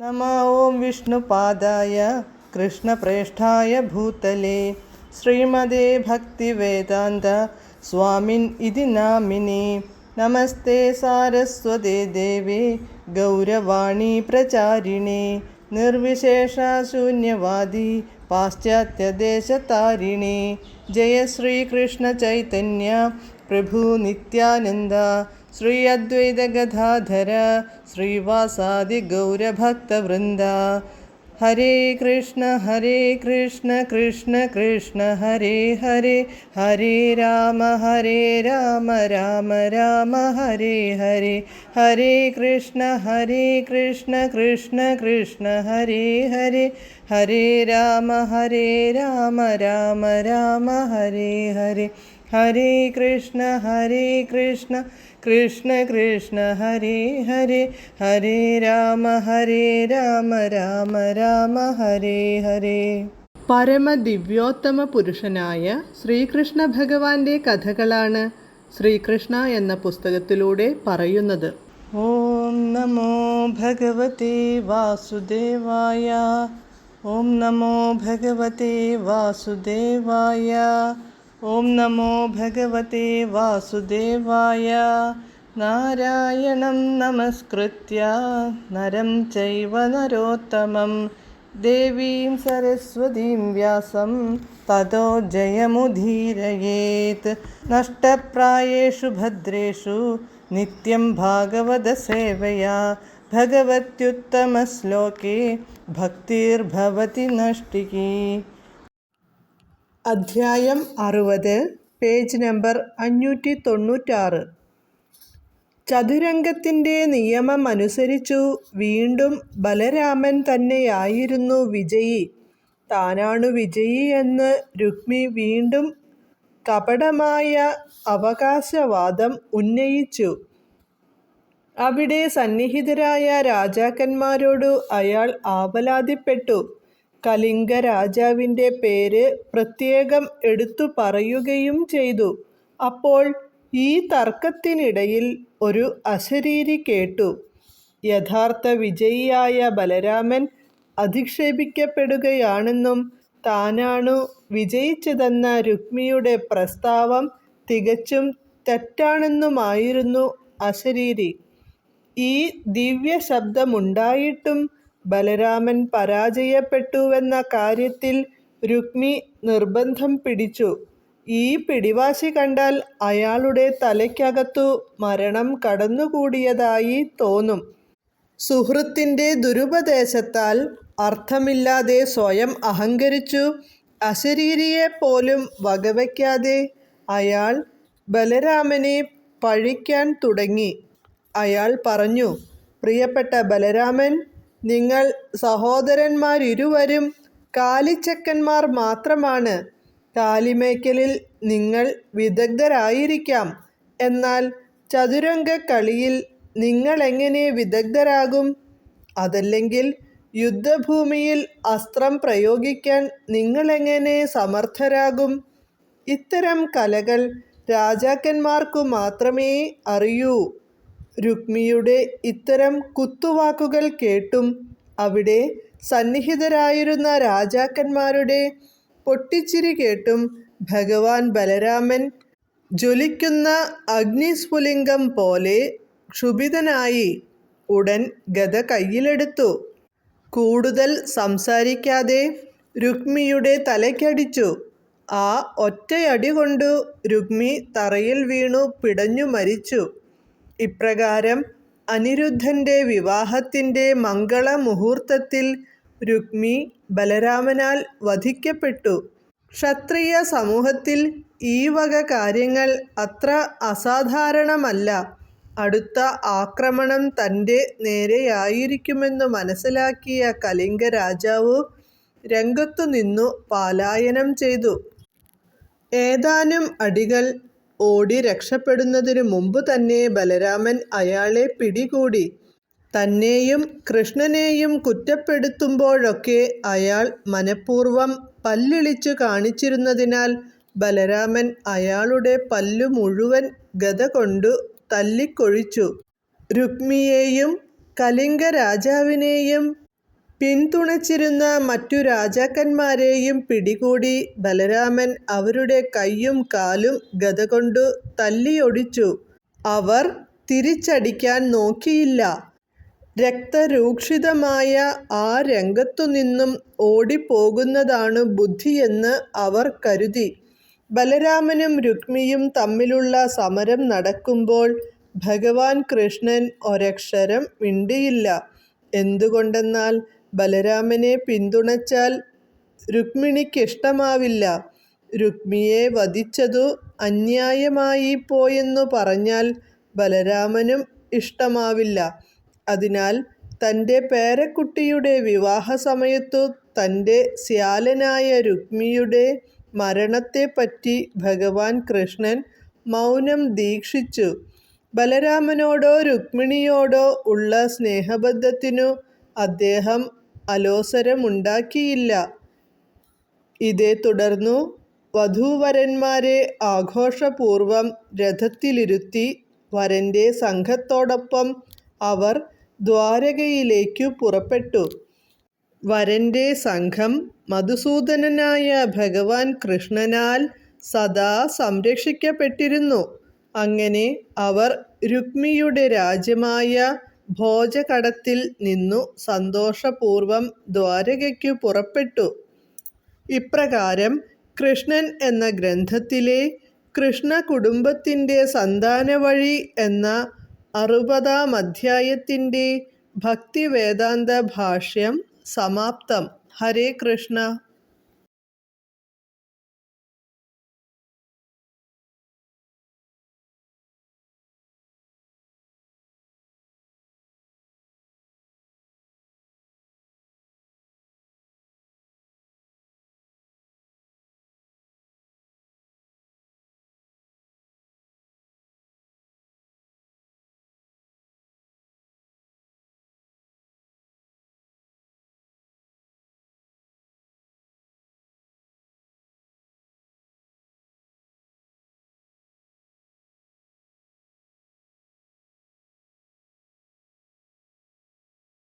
നമ ഓം വിഷ്ണുപാദായ കൃഷ്ണപ്രേഷ്ഠായ ഭൂതലേ ശ്രീമതേ ഭക്തിവേദാന്ത സ്വാമിൻ ഇതി നാമിനി. നമസ്തേ സാരസ്വതേ ദേവി ഗൗരവാണി പ്രചാരിണി നിർവിശേഷ ശൂന്യവാദി പാശ്ചാത്യദേശതാരിണി. ജയ ശ്രീകൃഷ്ണ ചൈതന്യ പ്രഭു നിത്യാനന്ദ ശ്രീ അദ്വൈത ഗദാധര ശ്രീവാസാദി ഗൗരഭക്തവൃന്ദ. ഹരേ കൃഷ്ണ കൃഷ്ണ കൃഷ്ണ ഹരേ ഹരേ, ഹരേ രാമ രാമ രാമ ഹരേ ഹരേ. ഹരേ കൃഷ്ണ കൃഷ്ണ കൃഷ്ണ ഹരേ ഹരേ, ഹരേ രാമ രാമ രാമ ഹരേ ഹരേ. ഹരേ കൃഷ്ണ കൃഷ്ണ കൃഷ്ണ ഹരേ ഹരേ, ഹരേ രാമ രാമ ഹരേ ഹരേ. പരമദിവ്യോത്തമ പുരുഷനായ ശ്രീകൃഷ്ണ ഭഗവാന്റെ കഥകളാണ് ശ്രീകൃഷ്ണ എന്ന പുസ്തകത്തിലൂടെ പറയുന്നത്. ഓം നമോ ഭഗവതേ വാസുദേവായ. ഓം നമോ ഭഗവതേ വാസുദേവായ. ഓം നമോ ഭഗവതേ വാസുദേവായ. നാരായണം നമസ്കൃത്യ നരം ചൈവ നരോത്തമം ദേവീം സരസ്വതീം വ്യാസം തതോ ജയമുദീരയേത്. നഷ്ടപ്രായേഷു ഭദ്രേഷു നിത്യം ഭാഗവത സേവയാ ഭഗവത്യുത്തമശ്ലോകേ ഭക്തിർഭവതി നഷ്ടികി. അധ്യായം 60, പേജ് നമ്പർ 596. ചതുരംഗത്തിൻ്റെ നിയമം അനുസരിച്ചു വീണ്ടും ബലരാമൻ തന്നെയായിരുന്നു വിജയി. താനാണു വിജയി എന്ന് രുക്മി വീണ്ടും കപടമായ അവകാശവാദം ഉന്നയിച്ചു. അവിടെ സന്നിഹിതരായ രാജാക്കന്മാരോടു അയാൾ ആവലാതിപ്പെട്ടു. കലിംഗ രാജാവിൻ്റെ പേര് പ്രത്യേകം എടുത്തു പറയുകയും ചെയ്തു. അപ്പോൾ ഈ തർക്കത്തിനിടയിൽ ഒരു അശരീരി കേട്ടു. യഥാർത്ഥ വിജയിയായ ബലരാമൻ അധിക്ഷേപിക്കപ്പെടുകയാണെന്നും താനാണു വിജയിച്ചതെന്ന രുക്മിയുടെ പ്രസ്താവം തികച്ചും തെറ്റാണെന്നുമായിരുന്നു അശരീരി. ഈ ദിവ്യ ശബ്ദമുണ്ടായിട്ടും ബലരാമൻ പരാജയപ്പെട്ടുവെന്ന കാര്യത്തിൽ രുക്മി നിർബന്ധം പിടിച്ചു. ഈ പിടിവാശി കണ്ടാൽ അയാളുടെ തലയ്ക്കകത്തു മരണം കടന്നുകൂടിയതായി തോന്നും. സുഹൃത്തിൻ്റെ ദുരുപദേശത്താൽ അർത്ഥമില്ലാതെ സ്വയം അഹങ്കരിച്ചു അശരീരിയെപ്പോലും വകവയ്ക്കാതെ അയാൾ ബലരാമനെ പഴിക്കാൻ തുടങ്ങി. അയാൾ പറഞ്ഞു, പ്രിയപ്പെട്ട ബലരാമൻ, നിങ്ങൾ സഹോദരന്മാരിരുവരും കാലിച്ചക്കന്മാർ മാത്രമാണ്. കാലിമേയ്ക്കലിൽ നിങ്ങൾ വിദഗ്ധരായിരിക്കാം. എന്നാൽ ചതുരംഗ കളിയിൽ നിങ്ങളെങ്ങനെ വിദഗ്ധരാകും? അതല്ലെങ്കിൽ യുദ്ധഭൂമിയിൽ അസ്ത്രം പ്രയോഗിക്കാൻ നിങ്ങളെങ്ങനെ സമർത്ഥരാകും? ഇത്തരം കലകൾ രാജാക്കന്മാർക്കു മാത്രമേ അറിയൂ. രുക്മിയുടെ ഇത്തരം കുത്തുവാക്കുകൾ കേട്ടും അവിടെ സന്നിഹിതരായിരുന്ന രാജാക്കന്മാരുടെ പൊട്ടിച്ചിരി കേട്ടും ഭഗവാൻ ബലരാമൻ ജ്വലിക്കുന്ന അഗ്നിസ്ഫുലിംഗം പോലെ ക്ഷുഭിതനായി. ഉടൻ ഗദ കയ്യിലെടുത്തു. കൂടുതൽ സംസാരിക്കാതെ രുക്മിയുടെ തലയ്ക്കടിച്ചു. ആ ഒറ്റയടി കൊണ്ടു രുക്മി തറയിൽ വീണു പിടഞ്ഞു മരിച്ചു. ഇപ്രകാരം അനിരുദ്ധൻ്റെ വിവാഹത്തിൻ്റെ മംഗളമുഹൂർത്തത്തിൽ രുക്മി ബലരാമനാൽ വധിക്കപ്പെട്ടു. ക്ഷത്രിയ സമൂഹത്തിൽ ഈ വക കാര്യങ്ങൾ അത്ര അസാധാരണമല്ല. അടുത്ത ആക്രമണം തൻ്റെ നേരെയായിരിക്കുമെന്നു മനസ്സിലാക്കിയ കലിംഗ രാജാവ് രംഗത്തു നിന്നു പലായനം ചെയ്തു. ഏതാനും അടികൾ ഓടി രക്ഷപ്പെടുന്നതിനു മുമ്പ് തന്നെ ബലരാമൻ അയാളെ പിടികൂടി. തന്നെയും കൃഷ്ണനെയും കുറ്റപ്പെടുത്തുമ്പോഴൊക്കെ അയാൾ മനഃപൂർവ്വം പല്ലിളിച്ചു കാണിച്ചിരുന്നതിനാൽ ബലരാമൻ അയാളുടെ പല്ലു മുഴുവൻ ഗദ കൊണ്ടു തല്ലിക്കൊഴിച്ചു. രുക്മിയെയും കലിംഗ രാജാവിനെയും പിന്തുണച്ചിരുന്ന മറ്റു രാജാക്കന്മാരെയും പിടികൂടി ബലരാമൻ അവരുടെ കൈയും കാലും ഗദകൊണ്ടു തല്ലിയൊടിച്ചു. അവർ തിരിച്ചടിക്കാൻ നോക്കിയില്ല. രക്തരൂക്ഷിതമായ ആ രംഗത്തുനിന്നും ഓടിപ്പോകുന്നതാണു ബുദ്ധിയെന്ന് അവർ കരുതി. ബലരാമനും രുക്മിയും തമ്മിലുള്ള സമരം നടക്കുമ്പോൾ ഭഗവാൻ കൃഷ്ണൻ ഒരക്ഷരം മിണ്ടിയില്ല. എന്തുകൊണ്ടെന്നാൽ ബലരാമനെ പിന്തുണച്ചാൽ രുക്മിണിക്കിഷ്ടമാവില്ല. രുക്മിയെ വധിച്ചതു അന്യായമായിപ്പോയെന്നു പറഞ്ഞാൽ ബലരാമനും ഇഷ്ടമാവില്ല. അതിനാൽ തൻ്റെ പേരക്കുട്ടിയുടെ വിവാഹസമയത്തു തൻ്റെ ശ്യാലനായ രുക്മിയുടെ മരണത്തെപ്പറ്റി ഭഗവാൻ കൃഷ്ണൻ മൗനം ദീക്ഷിച്ചു. ബലരാമനോടോ രുക്മിണിയോടോ ഉള്ള സ്നേഹബന്ധത്തിനു അദ്ദേഹം അലോസരമുണ്ടാക്കിയില്ല. ഇതേ തുടർന്നു വധൂവരന്മാരെ ആഘോഷപൂർവം രഥത്തിലിരുത്തി വരൻ്റെ സംഘത്തോടൊപ്പം അവർ ദ്വാരകയിലേക്കു പുറപ്പെട്ടു. വരൻ്റെ സംഘം മധുസൂദനനായ ഭഗവാൻ കൃഷ്ണനാൽ സദാ സംരക്ഷിക്കപ്പെട്ടിരുന്നു. അങ്ങനെ അവർ രുക്മിയുടെ രാജ്യമായ ഭോജകടത്തിൽ നിന്നു സന്തോഷപൂർവം ദ്വാരകയ്ക്കു പുറപ്പെട്ടു. ഇപ്രകാരം കൃഷ്ണൻ എന്ന ഗ്രന്ഥത്തിലെ കൃഷ്ണകുടുംബത്തിൻ്റെ സന്താനവഴി എന്ന 60-ാം അധ്യായത്തിൻ്റെ ഭക്തിവേദാന്ത ഭാഷ്യം സമാപ്തം. ഹരേ കൃഷ്ണ.